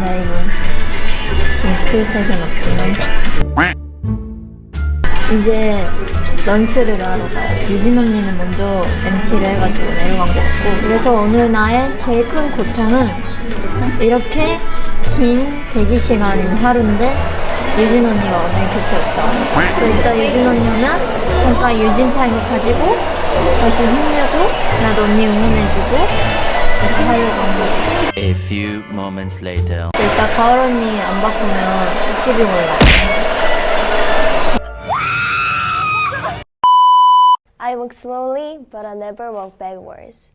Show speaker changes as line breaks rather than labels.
나 이거 지금 쓸 색은 없지만 이제 런스를 하러 가요. 유진 언니는 먼저 MC를 해가지고 내려간 것 같고, 그래서 오늘 나의 제일 큰 고통은 이렇게 긴 대기 시간인 하루인데 유진 언니가 오늘 곁에 없다. 그리고 이따 유진 언니 오면 잠깐 유진 타임을 가지고 다시 힘내고 나도 언니 응원해주고 이렇게 하려고 한 거예요.
A few moments later.
이따 가을 언니 안 바꾸면 10이 올라.
I walk slowly, but I never walk backwards.